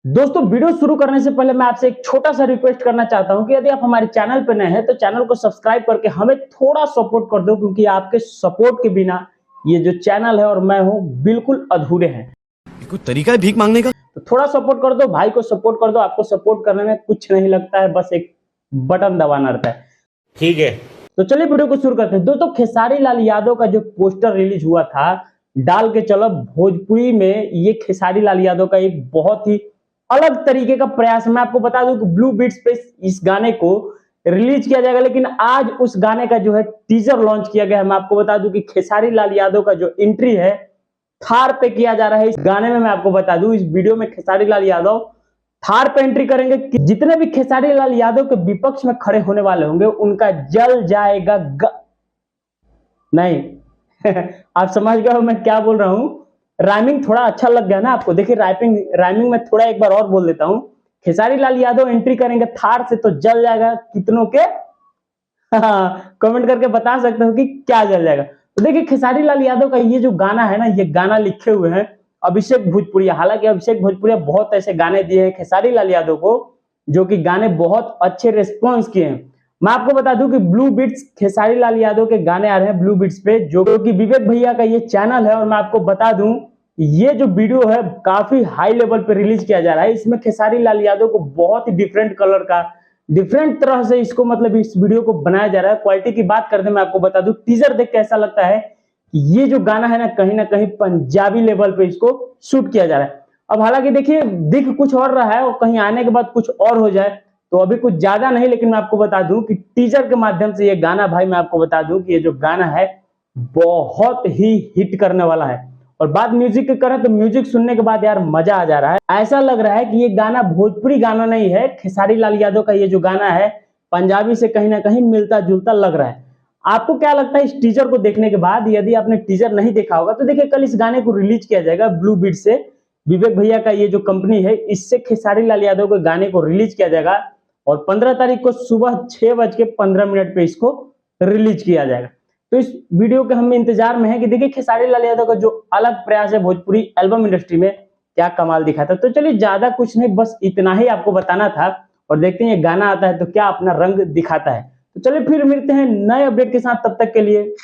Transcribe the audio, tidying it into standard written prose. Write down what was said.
दोस्तों वीडियो शुरू करने से पहले मैं आपसे एक छोटा सा रिक्वेस्ट करना चाहता हूं कि यदि आप हमारे चैनल पर नए हैं तो चैनल को सब्सक्राइब करके हमें थोड़ा सपोर्ट कर दो, क्योंकि आपके सपोर्ट के बिना ये जो चैनल है और मैं हूं बिल्कुल अधूरे हैं। कोई तरीका है भीख मांगने का? तो थोड़ा सपोर्ट कर दो, भाई को सपोर्ट कर दो। आपको सपोर्ट करने में कुछ नहीं लगता है, बस एक बटन दबाना रहता है। ठीक है, तो चलिए वीडियो को शुरू करते हैं। दोस्तों खेसारी लाल यादव का जो पोस्टर रिलीज हुआ था डाल के चलो भोजपुरी में, ये खेसारी लाल यादव का एक बहुत ही अलग तरीके का प्रयास। मैं आपको बता दूं कि ब्लू बीट्स पे इस गाने को रिलीज किया जाएगा, लेकिन आज उस गाने का जो है टीजर लॉन्च किया गया है। मैं आपको बता दूं कि खेसारी लाल यादव का जो एंट्री है थार पे किया जा रहा है इस गाने में। मैं आपको बता दूं इस वीडियो में खेसारी लाल यादव थार पे एंट्री करेंगे कि जितने भी खेसारी लाल यादव के विपक्ष में खड़े होने वाले होंगे उनका जल जाएगा नहीं आप समझ गए हो मैं क्या बोल रहा हूं। राइमिंग थोड़ा अच्छा लग गया ना आपको? देखिए राइमिंग में थोड़ा एक बार और बोल देता हूं। खेसारी लाल यादव एंट्री करेंगे थार से तो जल जाएगा कितनों के कमेंट करके बता सकते हो कि क्या जल जाएगा। तो देखिए खेसारी लाल यादव का ये जो गाना है ना, ये गाना लिखे हुए हैं अभिषेक भोजपुरिया। हालांकि अभिषेक भोजपुरिया बहुत ऐसे गाने दिए हैं खेसारी लाल यादव को जो कि गाने बहुत अच्छे रिस्पॉन्स किए हैं। मैं आपको बता दूं कि ब्लू बीट्स खेसारी लाल यादव के गाने आ रहे हैं ब्लू बीट्स पे, जो कि विवेक भैया का ये चैनल है। और मैं आपको बता दूं ये जो वीडियो है काफी हाई लेवल पे रिलीज किया जा रहा है। इसमें खेसारी लाल यादव को बहुत ही डिफरेंट कलर का, डिफरेंट तरह से इसको मतलब इस वीडियो को बनाया जा रहा है। क्वालिटी की बात करते मैं आपको बता दूं, टीजर देख के ऐसा लगता है कि ये जो गाना है ना कहीं पंजाबी लेवल पे इसको शूट किया जा रहा है। अब हालांकि देखिए दिख कुछ और रहा है और कहीं आने के बाद कुछ और हो जाए तो अभी कुछ ज्यादा नहीं, लेकिन मैं आपको बता दूं कि टीजर के माध्यम से ये गाना, भाई मैं आपको बता दूं कि ये जो गाना है बहुत ही हिट करने वाला है। और बात म्यूजिक की करें तो म्यूजिक सुनने के बाद यार मजा आ जा रहा है। ऐसा लग रहा है कि ये गाना भोजपुरी गाना नहीं है, खेसारी लाल यादव का ये जो गाना है पंजाबी से कहीं ना कहीं मिलता जुलता लग रहा है। आपको क्या लगता है इस टीजर को देखने के बाद? यदि आपने टीजर नहीं देखा होगा तो देखिए कल इस गाने को रिलीज किया जाएगा ब्लू बीट से। विवेक भैया का ये जो कंपनी है इससे खेसारी लाल यादव के गाने को रिलीज किया जाएगा और 15 तारीख को सुबह 6:15 पे इसको रिलीज किया जाएगा। तो इस वीडियो के हम इंतजार में है कि देखिए खेसारी लाल यादव का जो अलग प्रयास है भोजपुरी एल्बम इंडस्ट्री में क्या कमाल दिखाता है। तो चलिए ज्यादा कुछ नहीं, बस इतना ही आपको बताना था और देखते हैं ये गाना आता है तो क्या अपना रंग दिखाता है। तो चलिए फिर मिलते हैं नए अपडेट के साथ, तब तक के लिए